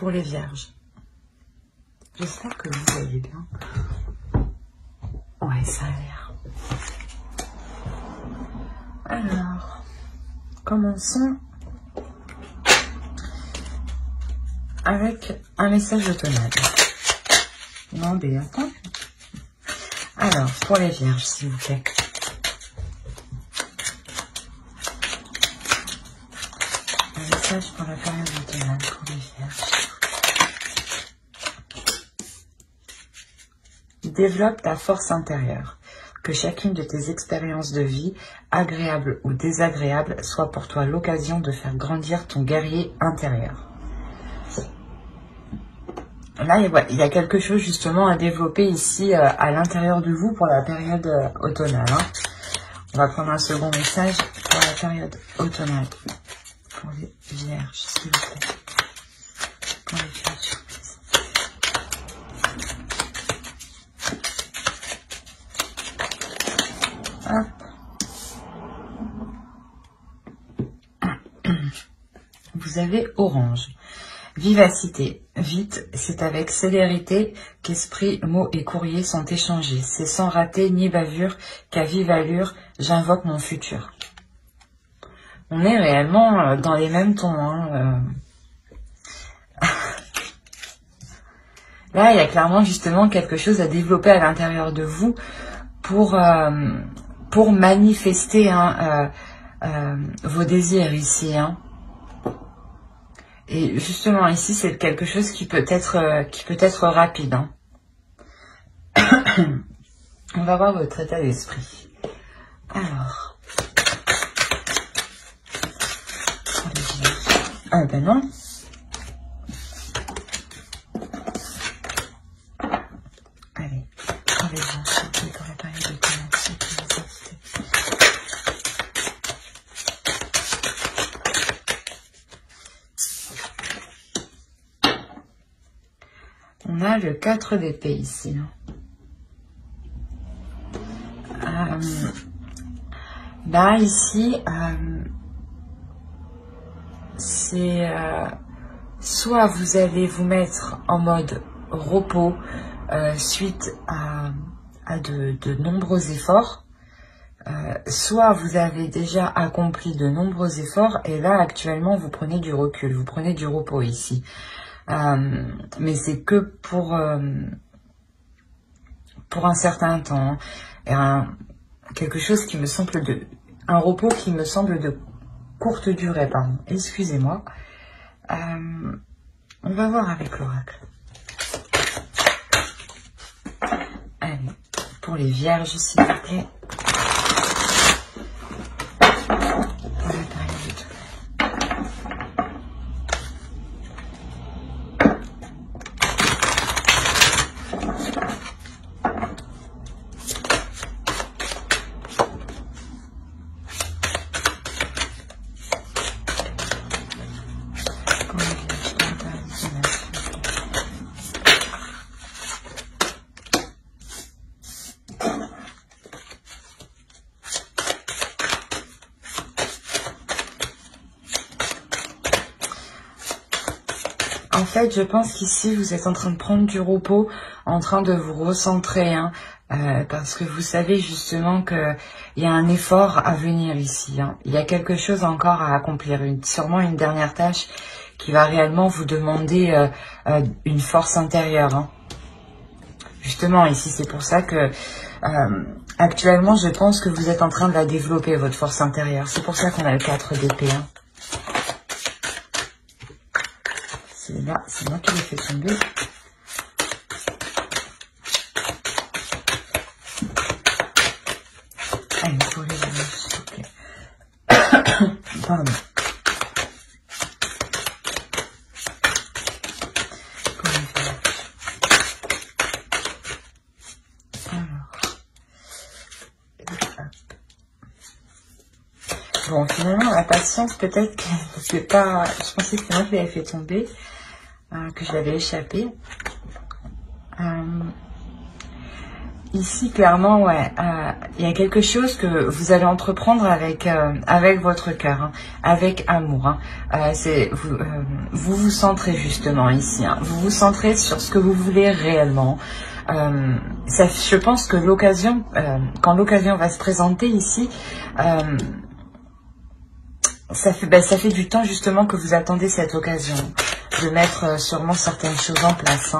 pour les vierges. J'espère que vous voyez bien. Ouais, ça a l'air. Alors, commençons avec un message automnal. Non, mais attends. Alors, pour les vierges, s'il vous plaît. Un message pour la période automnale pour les vierges. Développe ta force intérieure. Que chacune de tes expériences de vie, agréables ou désagréables, soit pour toi l'occasion de faire grandir ton guerrier intérieur. Là, il y a quelque chose justement à développer ici à l'intérieur de vous pour la période automnale. Hein. On va prendre un second message pour la période automnale. Pour les vierges, s'il vous plaît. Pour les vierges. Hop. Vous avez orange. Vivacité. Vite, c'est avec célérité qu'esprit, mots et courriers sont échangés. C'est sans rater ni bavure qu'à vive allure, j'invoque mon futur. On est réellement dans les mêmes tons. Hein. Là, il y a clairement justement quelque chose à développer à l'intérieur de vous pour manifester vos désirs ici. Hein. Et justement ici, c'est quelque chose qui peut être rapide. Hein. On va voir votre état d'esprit. Alors. Ah ben non. Allez, pour les gens, pour la période de commencer, on a le 4 d'épée ici. Là, ici, c'est soit vous allez vous mettre en mode repos suite à de nombreux efforts, soit vous avez déjà accompli de nombreux efforts et là, actuellement, vous prenez du recul, vous prenez du repos ici. Mais c'est que pour un certain temps. Quelque chose qui me semble un repos qui me semble de courte durée, pardon. Excusez-moi. On va voir avec l'oracle. Allez, pour les vierges, s'il vous plaît. En fait, je pense qu'ici, vous êtes en train de prendre du repos, en train de vous recentrer, hein, parce que vous savez justement qu'il y a un effort à venir ici. Hein. Il y a quelque chose encore à accomplir, sûrement une dernière tâche qui va réellement vous demander une force intérieure. Hein. Justement, ici, c'est pour ça que actuellement, je pense que vous êtes en train de la développer, votre force intérieure. C'est pour ça qu'on a le 4 d'épée. Hein. Là, c'est moi qui l'ai fait tomber. Allez, pour les amis, s'il vous plaît. Pardon. Pour les vierges. Alors. Bon, finalement, la patience, peut-être que c'est pas... Je pensais que c'est moi qui l'avais fait tomber. Que je l'avais échappé. ici, clairement, ouais, il y a quelque chose que vous allez entreprendre avec votre cœur, hein, avec amour. Hein. Vous vous centrez justement ici. Hein, vous vous centrez sur ce que vous voulez réellement. Je pense que l'occasion, quand l'occasion va se présenter ici, ça fait du temps justement que vous attendez cette occasion de mettre sûrement certaines choses en place. Hein.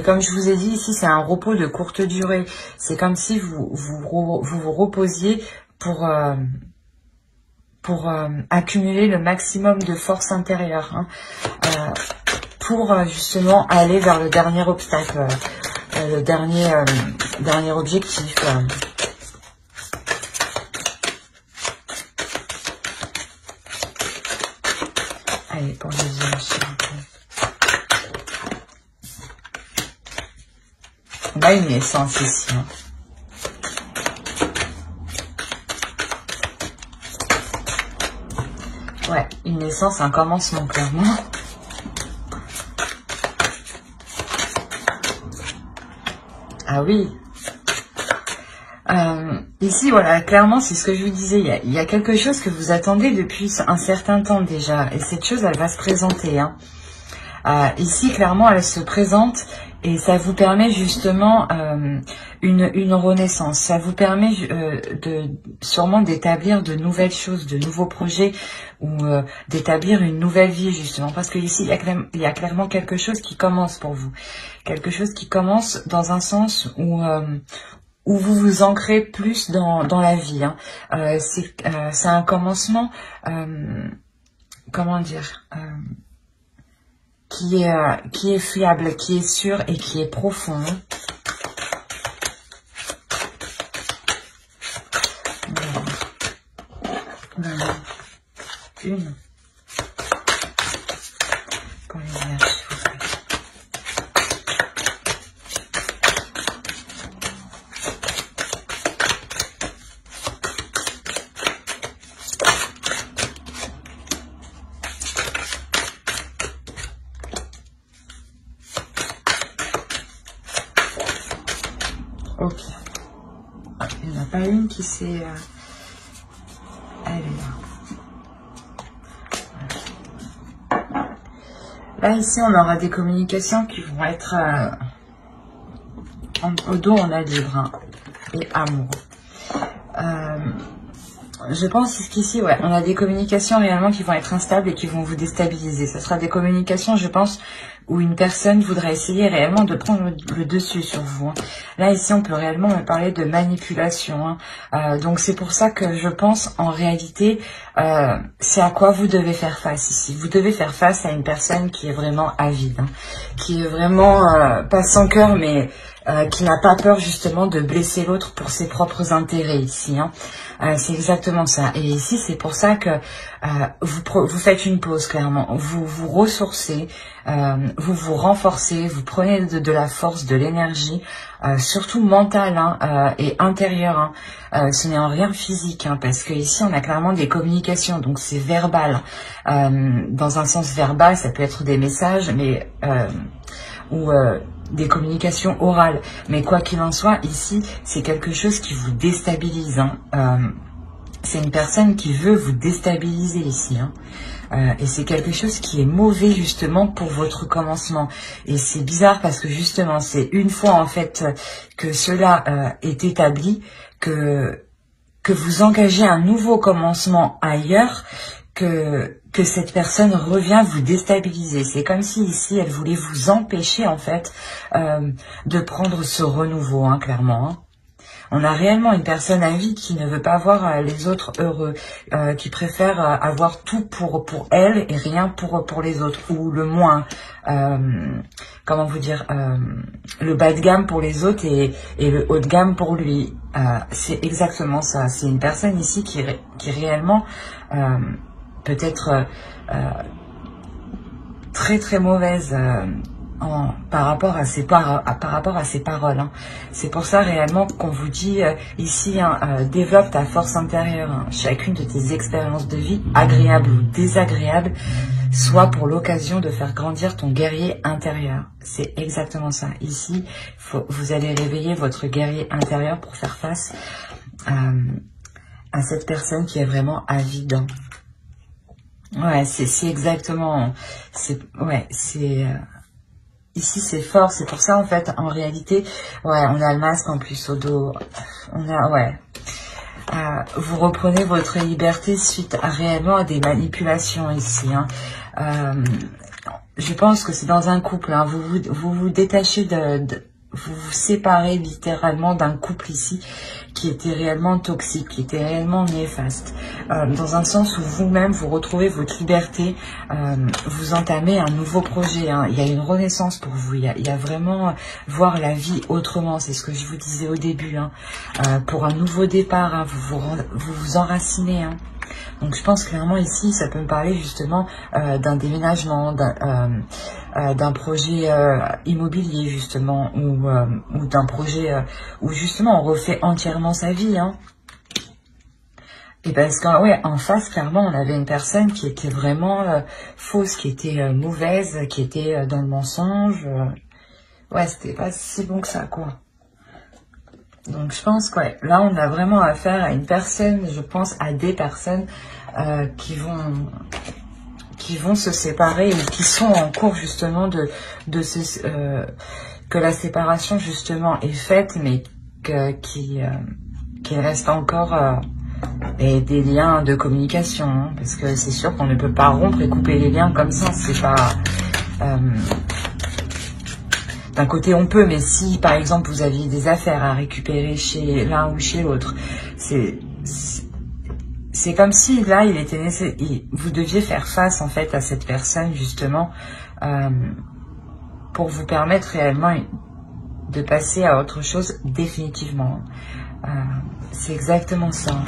Comme je vous ai dit ici, c'est un repos de courte durée. C'est comme si vous reposiez pour accumuler le maximum de force intérieure. Hein, pour justement aller vers le dernier obstacle, le dernier objectif. Allez, pour les yeux, s'il vous plaît. On a une naissance ici. Hein. Ouais, une naissance, un commencement, clairement. Ah oui. Ici, voilà, clairement, c'est ce que je vous disais. Il y a quelque chose que vous attendez depuis un certain temps déjà. Et cette chose, elle va se présenter. Hein. Ici, clairement, elle se présente et ça vous permet justement une renaissance. Ça vous permet sûrement d'établir de nouvelles choses, de nouveaux projets ou d'établir une nouvelle vie justement. Parce que ici, il y a clairement quelque chose qui commence pour vous. Quelque chose qui commence dans un sens où vous vous ancrez plus dans la vie. Hein. C'est un commencement, comment dire, qui est fiable, qui est sûr et qui est profond. Voilà. Une. Pour les vierges, s'il vous plaît. Ok. Il n'y en a pas une qui s'est... Elle est là. Là, ici, on aura des communications qui vont être... au dos, on a libre hein, et amour. Je pense qu'ici, ouais, on a des communications réellement qui vont être instables et qui vont vous déstabiliser. Ce sera des communications, je pense, où une personne voudra essayer réellement de prendre le dessus sur vous. Hein. Là, ici, on peut réellement me parler de manipulation. Hein. Donc, c'est pour ça que je pense, en réalité, c'est à quoi vous devez faire face ici. Vous devez faire face à une personne qui est vraiment avide, hein, qui est vraiment, pas sans cœur, mais qui n'a pas peur justement de blesser l'autre pour ses propres intérêts ici. Hein. C'est exactement ça. Et ici, c'est pour ça que vous faites une pause, clairement. Vous vous ressourcez, vous vous renforcez, vous prenez de la force, de l'énergie, surtout mentale hein, et intérieure. Hein. Ce n'est en rien physique, hein, parce que ici, on a clairement des communications, donc c'est verbal. Dans un sens verbal, ça peut être des messages, mais... ou des communications orales. Mais quoi qu'il en soit, ici, c'est quelque chose qui vous déstabilise. Hein. C'est une personne qui veut vous déstabiliser ici. Hein. Et c'est quelque chose qui est mauvais justement pour votre commencement. Et c'est bizarre parce que justement, c'est une fois en fait que cela est établi, que vous engagez un nouveau commencement ailleurs, que cette personne revient vous déstabiliser. C'est comme si ici, elle voulait vous empêcher en fait de prendre ce renouveau, hein, clairement. Hein. On a réellement une personne avide qui ne veut pas voir les autres heureux, qui préfère avoir tout pour elle et rien pour les autres, ou le moins, comment vous dire, le bas de gamme pour les autres et le haut de gamme pour lui. C'est exactement ça. C'est une personne ici qui réellement... peut-être très très mauvaise par rapport à ses paroles. Hein. C'est pour ça réellement qu'on vous dit ici, hein, développe ta force intérieure. Hein. Chacune de tes expériences de vie, agréables ou désagréables, soit pour l'occasion de faire grandir ton guerrier intérieur. C'est exactement ça. Ici, vous allez réveiller votre guerrier intérieur pour faire face à cette personne qui est vraiment avide. Ouais, c'est exactement... Ici, c'est fort. C'est pour ça, en fait, en réalité, ouais, on a le masque en plus au dos. On a, ouais... vous reprenez votre liberté suite réellement à des manipulations ici. Hein. Je pense que c'est dans un couple. Hein. Vous détachez vous vous séparez littéralement d'un couple ici qui était réellement toxique, qui était réellement néfaste. Dans un sens où vous-même, vous retrouvez votre liberté, vous entamez un nouveau projet. Hein. Il y a une renaissance pour vous. Il y a vraiment voir la vie autrement. C'est ce que je vous disais au début. Hein. Pour un nouveau départ, hein, vous enracinez. Hein. Donc je pense clairement ici, ça peut me parler justement d'un déménagement, d'un projet immobilier justement, ou d'un projet où justement on refait entièrement sa vie. Hein. Et parce qu'en ouais, en face, clairement, on avait une personne qui était vraiment fausse, qui était mauvaise, qui était dans le mensonge. Ouais, c'était pas si bon que ça, quoi. Donc je pense que ouais, là on a vraiment affaire à une personne, je pense à des personnes qui vont se séparer ou qui sont en cours justement que la séparation justement est faite, mais qu'il reste encore des liens de communication, hein, parce que c'est sûr qu'on ne peut pas rompre et couper les liens comme ça, c'est pas... D'un côté, on peut, mais si, par exemple, vous aviez des affaires à récupérer chez l'un ou chez l'autre, c'est comme si, là, vous deviez faire face, en fait, à cette personne, justement, pour vous permettre réellement de passer à autre chose définitivement. C'est exactement ça.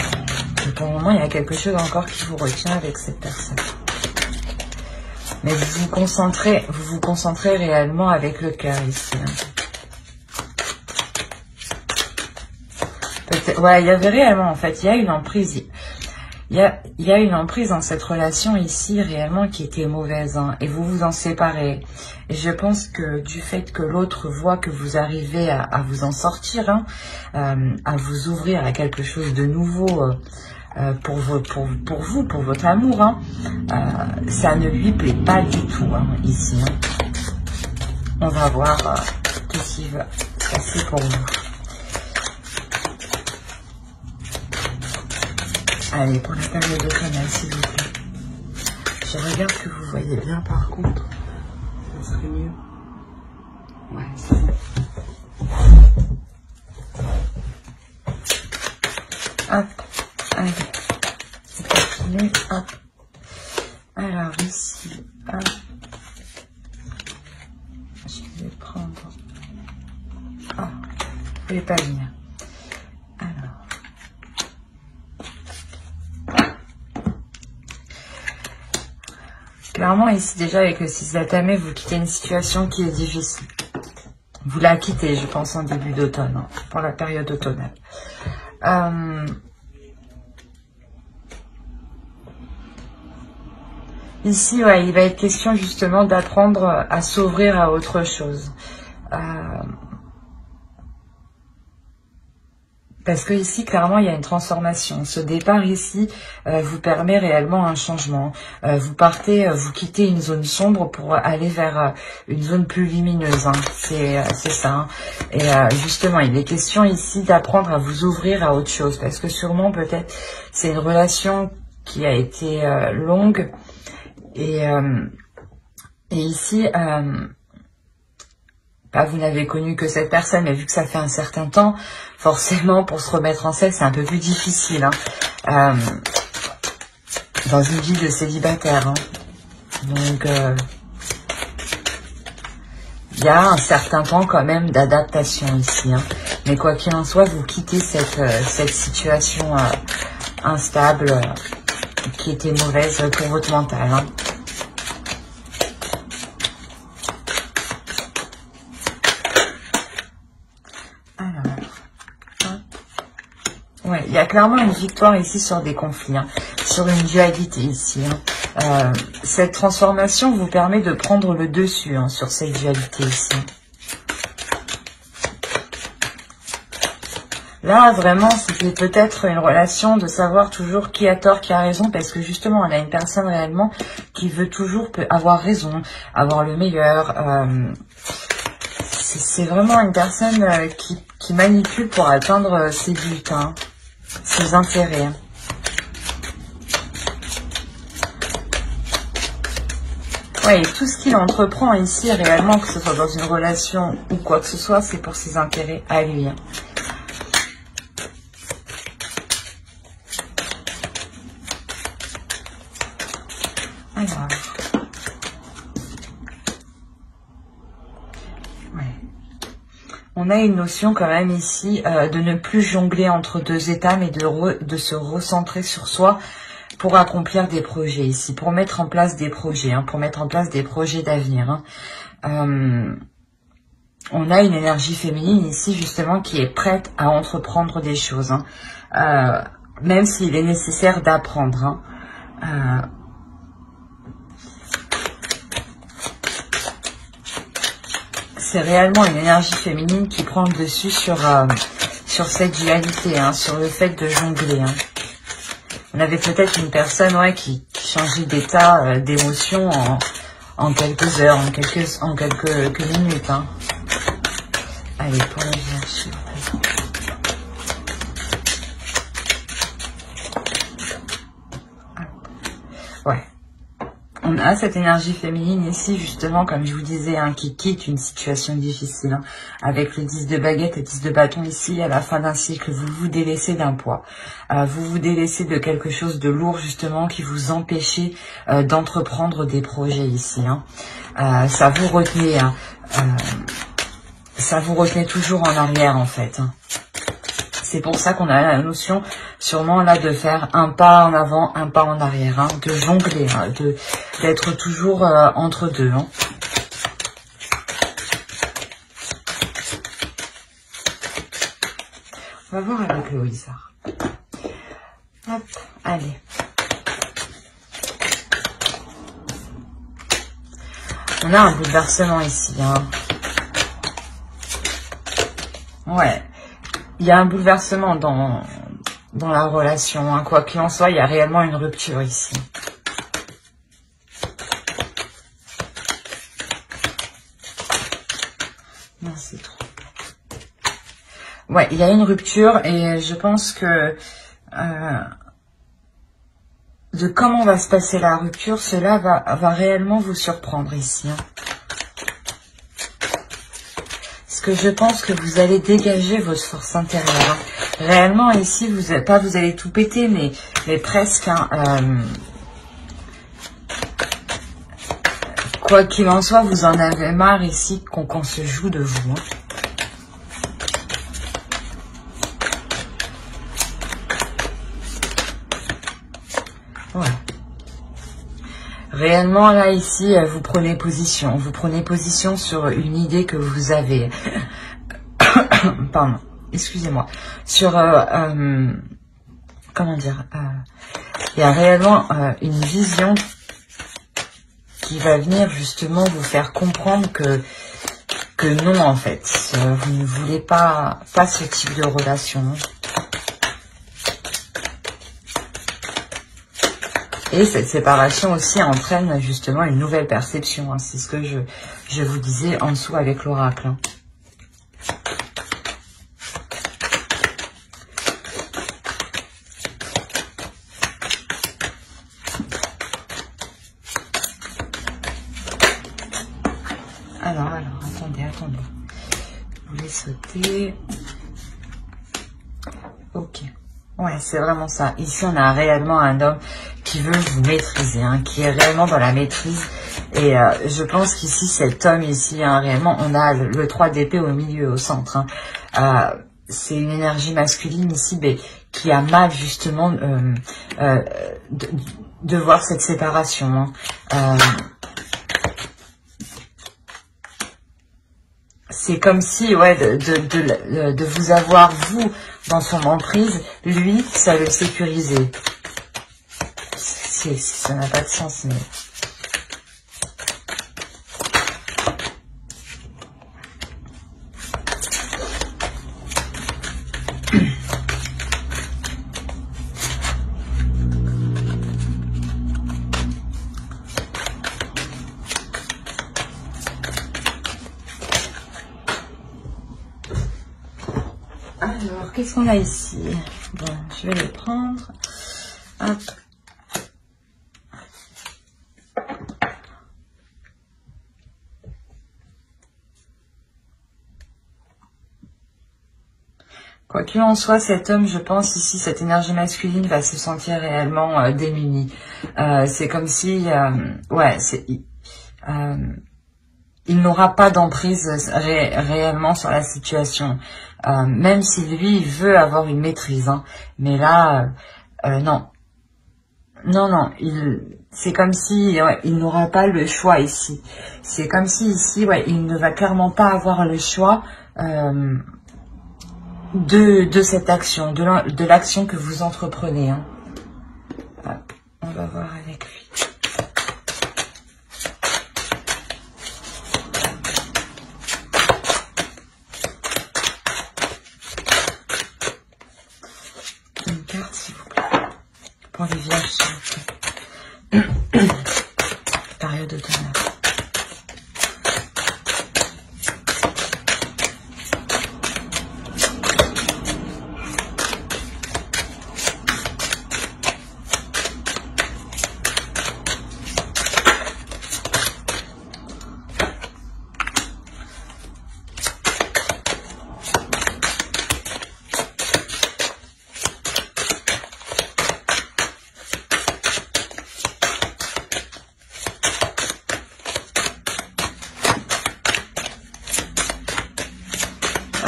Et pour le moment, il y a quelque chose encore qui vous retient avec cette personne. Mais vous vous concentrez réellement avec le cœur ici. Hein. Ouais, il y avait réellement, en fait, il y a une emprise. Il y a une emprise dans cette relation ici, réellement, qui était mauvaise. Hein, et vous vous en séparez. Et je pense que du fait que l'autre voit que vous arrivez à vous en sortir, hein, à vous ouvrir à quelque chose de nouveau... pour vous, pour votre amour, hein, ça ne lui plaît pas du tout, hein, ici. Hein. On va voir qu'est-ce qui va se passer pour vous. Allez, pour la période automnale, s'il vous plaît. Je regarde que vous voyez bien, par contre. Ça serait mieux. Ouais, c'est bon. Hop. Allez, c'est parti, hop. Alors ici, hop. Je vais prendre... Ah, je ne vais pas venir. Alors. Clairement ici déjà avec le 6 d'atamé, vous quittez une situation qui est difficile. Vous la quittez, je pense, en début d'automne, hein, pour la période automnale. Ici, ouais, il va être question justement d'apprendre à s'ouvrir à autre chose. Parce que ici, clairement, il y a une transformation. Ce départ ici vous permet réellement un changement. Vous quittez une zone sombre pour aller vers une zone plus lumineuse. Hein. C'est ça. Hein. Et justement, il est question ici d'apprendre à vous ouvrir à autre chose. Parce que sûrement, peut-être, c'est une relation qui a été longue. Et ici, vous n'avez connu que cette personne, mais vu que ça fait un certain temps, forcément, pour se remettre en selle, c'est un peu plus difficile. Hein, dans une vie de célibataire. Hein. Donc, il y a un certain temps quand même d'adaptation ici. Hein. Mais quoi qu'il en soit, vous quittez cette situation instable qui était mauvaise pour votre mental. Hein. Ouais, il y a clairement une victoire ici sur des conflits, hein, sur une dualité ici. Hein. Cette transformation vous permet de prendre le dessus hein, sur cette dualité ici. Là, vraiment, c'était peut-être une relation de savoir toujours qui a tort, qui a raison, parce que justement, on a une personne réellement qui veut toujours avoir raison, avoir le meilleur. C'est vraiment une personne qui manipule pour atteindre ses buts, hein, ses intérêts. Ouais, et tout ce qu'il entreprend ici, réellement, que ce soit dans une relation ou quoi que ce soit, c'est pour ses intérêts à lui. Alors, ouais. On a une notion quand même ici de ne plus jongler entre deux états, mais de se recentrer sur soi pour accomplir des projets ici, pour mettre en place des projets, hein, pour mettre en place des projets d'avenir. Hein. On a une énergie féminine ici justement qui est prête à entreprendre des choses, hein, même s'il est nécessaire d'apprendre. Hein. C'est réellement une énergie féminine qui prend le dessus sur cette dualité, hein, sur le fait de jongler. Hein. On avait peut-être une personne qui changeait d'état, d'émotion en quelques heures, en quelques minutes. Hein. Allez, pour la Vierge, s'il vous plaît. Ouais. On a cette énergie féminine ici, justement, comme je vous disais, hein, qui quitte une situation difficile. Hein. Avec le 10 de baguette et 10 de bâton ici, à la fin d'un cycle, vous vous délaissez d'un poids. Vous vous délaissez de quelque chose de lourd, justement, qui vous empêchait d'entreprendre des projets ici. Hein. Ça vous retenait, hein, ça vous retenait toujours en arrière, en fait. Hein. C'est pour ça qu'on a la notion, sûrement là, de faire un pas en avant, un pas en arrière, hein, de jongler, hein, d'être toujours entre deux. Hein. On va voir avec le Wizard. Hop, allez. On a un bouleversement ici. Hein. Ouais. Il y a un bouleversement dans la relation. Hein. Quoi qu'il en soit, il y a réellement une rupture ici. Non, c'est trop. Ouais, il y a une rupture et je pense que de comment va se passer la rupture, cela va réellement vous surprendre ici. Hein. Que je pense que vous allez dégager votre force intérieure. Hein. Réellement, ici, vous allez tout péter, mais presque. Hein, quoi qu'il en soit, vous en avez marre ici qu'on se joue de vous. Hein. Ouais. Réellement, là, ici, vous prenez position. Vous prenez position sur une idée que vous avez. Pardon, excusez-moi. Sur, comment dire, il y a réellement une vision qui va venir justement vous faire comprendre que non, en fait. Vous ne voulez pas ce type de relation. Et cette séparation aussi entraîne justement une nouvelle perception. Hein. C'est ce que je vous disais en dessous avec l'oracle. Hein. Alors, attendez. Je voulais sauter. Ok. Ouais, c'est vraiment ça. Ici, on a réellement un homme qui veut vous maîtriser, hein, qui est réellement dans la maîtrise. Et je pense qu'ici, cet homme ici, hein, réellement, on a le 3 d'épée au milieu, au centre. Hein. C'est une énergie masculine ici, mais qui a mal justement de voir cette séparation. Hein. C'est comme si, ouais, de vous avoir, vous, dans son emprise, lui, ça le sécurisait. ça n'a pas de sens, mais... Alors, qu'est-ce qu'on a ici? Bon, je vais les prendre. Hop. Quoi qu'il en soit, cet homme, je pense ici, cette énergie masculine va se sentir réellement démuni. C'est comme si, ouais, il n'aura pas d'emprise réellement sur la situation. Même si lui, il veut avoir une maîtrise. Hein. Mais là, non. Non, c'est comme si ouais, il n'aura pas le choix ici. C'est comme si ici, ouais, il ne va clairement pas avoir le choix de cette action, de l'action que vous entreprenez. Hein. Hop, on va voir avec lui. Une carte, s'il vous plaît. Pour les vierges, s'il vous plaît. Période automnale.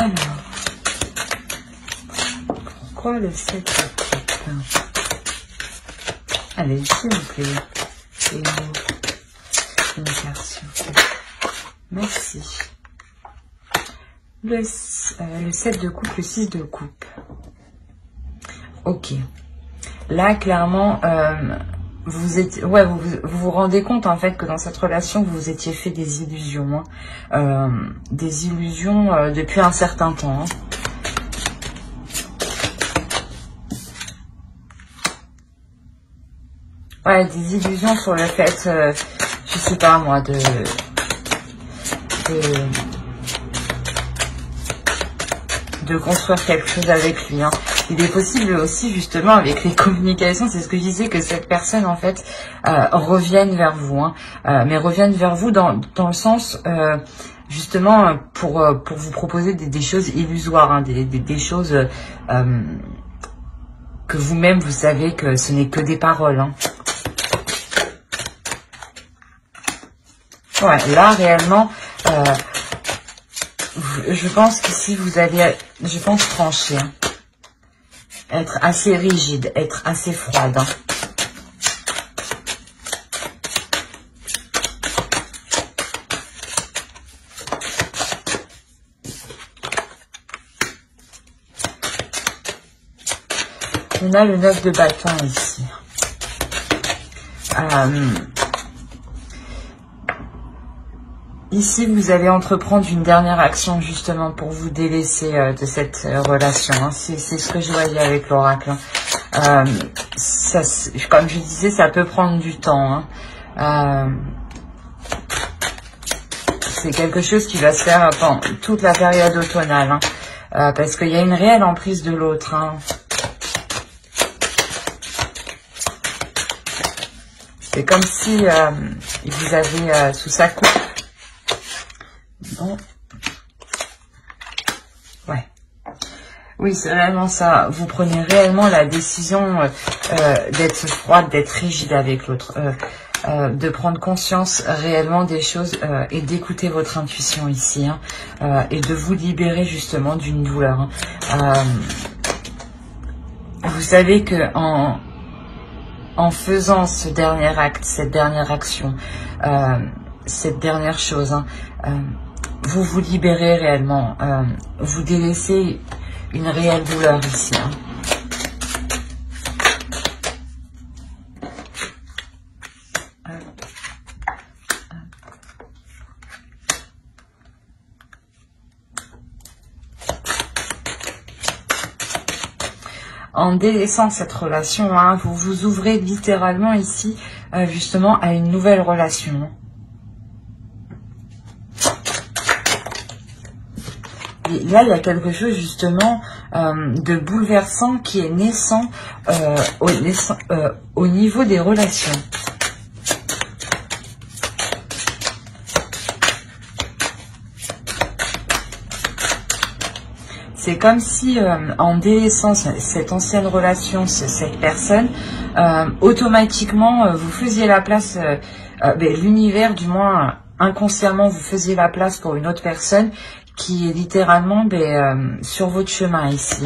Alors, pourquoi le 7 de coupe? Allez, s'il vous plaît. Et une carte, s'il vous plaît. Merci. Le 7 de coupe, le 6 de coupe. Ok. Là, clairement, vous rendez compte en fait que dans cette relation, vous vous étiez fait des illusions. Hein. Des illusions depuis un certain temps. Hein. Ouais, des illusions sur le fait, je sais pas moi, de construire quelque chose avec lui. Hein. Il est possible aussi, justement, avec les communications, c'est ce que je disais, que cette personne, en fait, revienne vers vous. Hein. Mais revienne vers vous dans le sens, justement, pour vous proposer des choses illusoires, hein, des choses que vous-même, vous savez que ce n'est que des paroles. Hein. Ouais, là, réellement, je pense qu'ici, vous allez, je pense, trancher. Hein. Être assez rigide, être assez froide. Hein. On a le 9 de bâton ici. Ici, vous allez entreprendre une dernière action justement pour vous délaisser de cette relation. Hein. C'est ce que je voyais avec l'oracle. Hein. Comme je disais, ça peut prendre du temps. Hein. C'est quelque chose qui va se faire pendant toute la période automnale. Hein. Parce qu'il y a une réelle emprise de l'autre. Hein. C'est comme si il vous avait sous sa coupe. Bon. Ouais. Oui, c'est réellement ça. Vous prenez réellement la décision d'être froide, d'être rigide avec l'autre. De prendre conscience réellement des choses et d'écouter votre intuition ici. Hein, et de vous libérer justement d'une douleur. Hein. Vous savez que en faisant ce dernier acte, cette dernière action, cette dernière chose, hein, vous vous libérez réellement, vous délaissez une réelle douleur ici. Hein. en délaissant cette relation, hein, vous vous ouvrez littéralement ici, justement, à une nouvelle relation. Et là, il y a quelque chose justement de bouleversant qui est naissant au niveau des relations. C'est comme si, en délaissant cette ancienne relation, cette personne, automatiquement, vous faisiez la place, l'univers, du moins inconsciemment, vous faisiez la place pour une autre personne qui est littéralement sur votre chemin ici.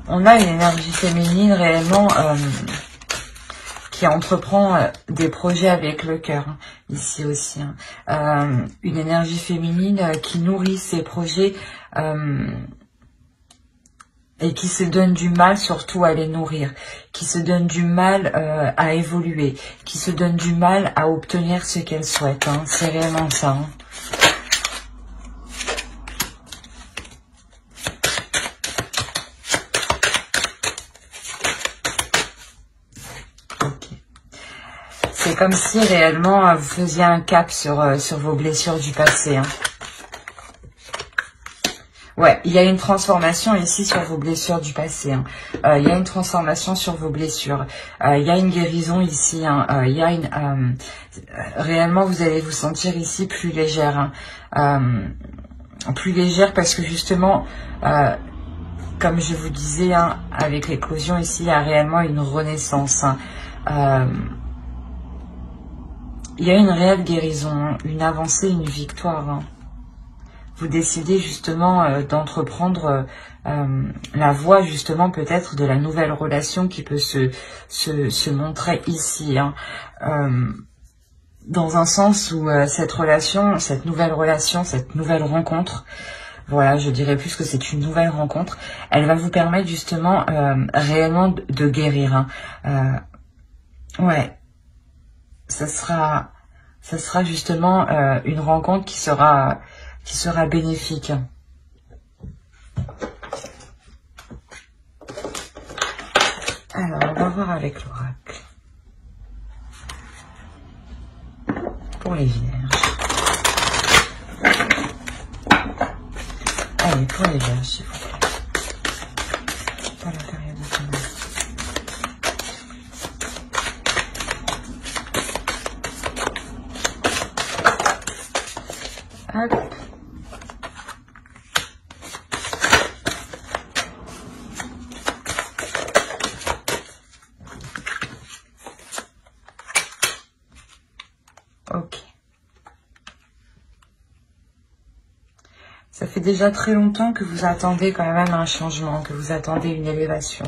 On a une énergie féminine réellement qui entreprend des projets avec le cœur, hein, ici aussi. Hein. Une énergie féminine qui nourrit ses projets et qui se donne du mal surtout à les nourrir, qui se donne du mal à évoluer, qui se donne du mal à obtenir ce qu'elle souhaite. Hein. C'est réellement ça. Hein. C'est comme si réellement vous faisiez un cap sur vos blessures du passé. Hein. Ouais, il y a une transformation ici sur vos blessures du passé. Hein. Il y a une transformation sur vos blessures. Il y a une guérison ici. Hein. Il y a une réellement, vous allez vous sentir ici plus légère. Hein. Plus légère parce que justement, comme je vous disais, hein, avec l'éclosion ici, il y a réellement une renaissance. Hein. Il y a une réelle guérison, hein, une avancée, une victoire. Hein. Vous décidez justement d'entreprendre la voie justement peut-être de la nouvelle relation qui peut se montrer ici. Hein. Dans un sens où cette relation, cette nouvelle rencontre, voilà, je dirais plus que c'est une nouvelle rencontre, elle va vous permettre justement réellement de guérir. Hein. Ouais. Ça sera justement une rencontre qui sera bénéfique. Alors, on va voir avec l'oracle. Pour les vierges. Allez, pour les vierges, s'il vous plaît. Pas la période de temps. Hop. Ok. Ça fait déjà très longtemps que vous attendez quand même un changement, que vous attendez une élévation,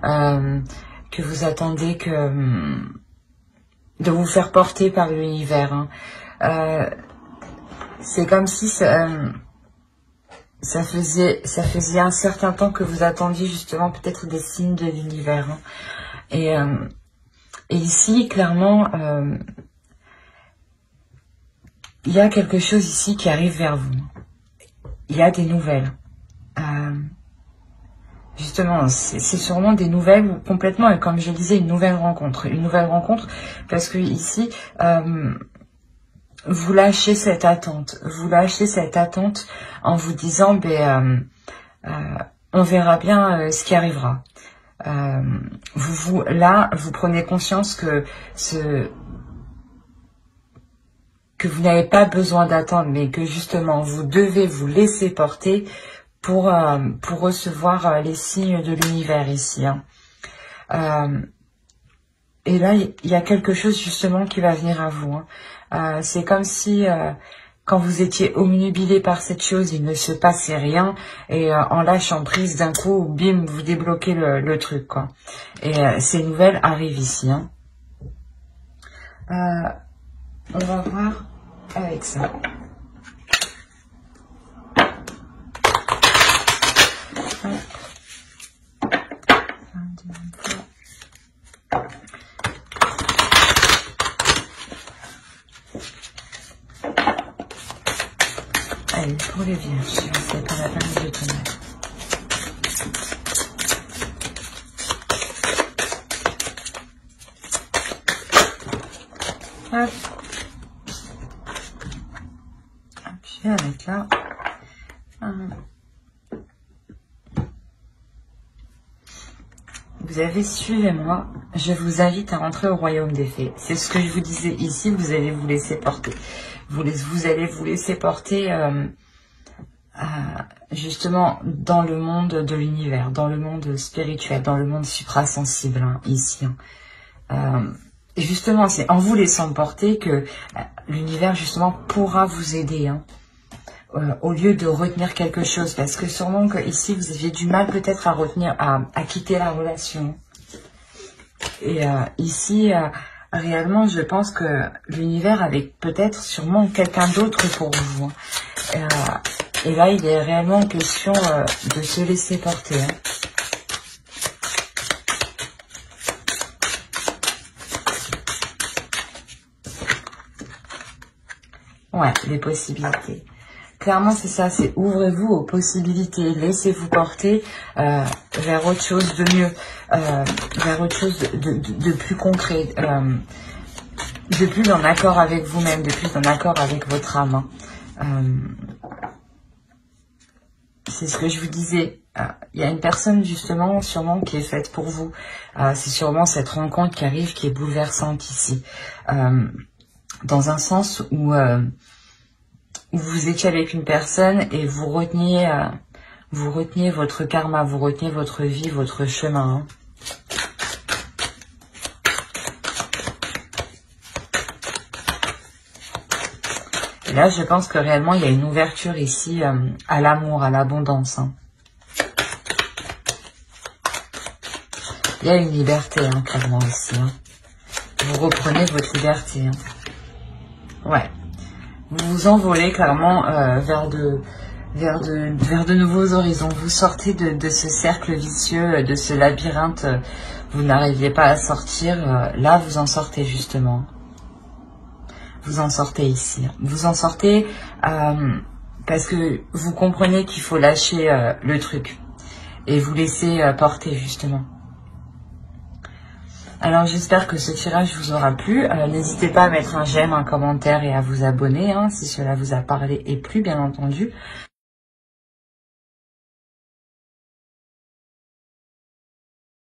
que vous attendez de vous faire porter par l'univers. Hein. C'est comme si ça faisait un certain temps que vous attendiez justement peut-être des signes de l'univers. Hein. Et ici, clairement, il y a quelque chose ici qui arrive vers vous. Il y a des nouvelles. Justement, c'est sûrement des nouvelles ou complètement, et comme je le disais, une nouvelle rencontre. Une nouvelle rencontre parce que ici... vous lâchez cette attente. Vous lâchez cette attente en vous disant, on verra bien ce qui arrivera. Là, vous prenez conscience que vous n'avez pas besoin d'attendre, mais que justement, vous devez vous laisser porter pour recevoir les signes de l'univers ici. Hein. Et là, il y a quelque chose justement qui va venir à vous. Hein. C'est comme si quand vous étiez omnubilé par cette chose, il ne se passait rien. Et en lâchant prise, d'un coup, bim, vous débloquez le truc, quoi. Et ces nouvelles arrivent ici. Hein. On va voir avec ça. Allez, pour les vierges, c'est pas la peine de tonnerre. Hop. Je vais avec là. Vous avez suivez-moi. Je vous invite à rentrer au royaume des fées. C'est ce que je vous disais ici. Vous allez vous laisser porter. Vous allez vous laisser porter justement dans le monde de l'univers, dans le monde spirituel, dans le monde suprasensible hein, ici. Justement, c'est en vous laissant porter que l'univers justement pourra vous aider. Hein. Au lieu de retenir quelque chose, parce que sûrement que ici vous aviez du mal peut-être à retenir, à quitter la relation. Et ici, réellement, je pense que l'univers avait peut-être sûrement quelqu'un d'autre pour vous. Et là, il est réellement question de se laisser porter. Hein. Ouais, les possibilités. Clairement, c'est ça, c'est ouvrez-vous aux possibilités, laissez-vous porter vers autre chose de mieux, vers autre chose de plus concret, de plus en accord avec vous-même, de plus en accord avec votre âme. C'est ce que je vous disais, il y a une personne justement, sûrement, qui est faite pour vous. C'est sûrement cette rencontre qui arrive, qui est bouleversante ici, dans un sens où... vous étiez avec une personne et vous reteniez votre karma, vous reteniez votre vie, votre chemin. Hein. Et là, je pense que réellement, il y a une ouverture ici à l'amour, à l'abondance. Hein. Il y a une liberté, hein, clairement, ici. Hein. Vous reprenez votre liberté. Hein. Ouais. Vous vous envolez clairement vers de nouveaux horizons. Vous sortez de ce cercle vicieux, de ce labyrinthe. Vous n'arriviez pas à sortir. Là, vous en sortez justement. Vous en sortez ici. Vous en sortez parce que vous comprenez qu'il faut lâcher le truc et vous laisser porter justement. Alors j'espère que ce tirage vous aura plu. N'hésitez pas à mettre un j'aime, un commentaire et à vous abonner hein, si cela vous a parlé et plu bien entendu.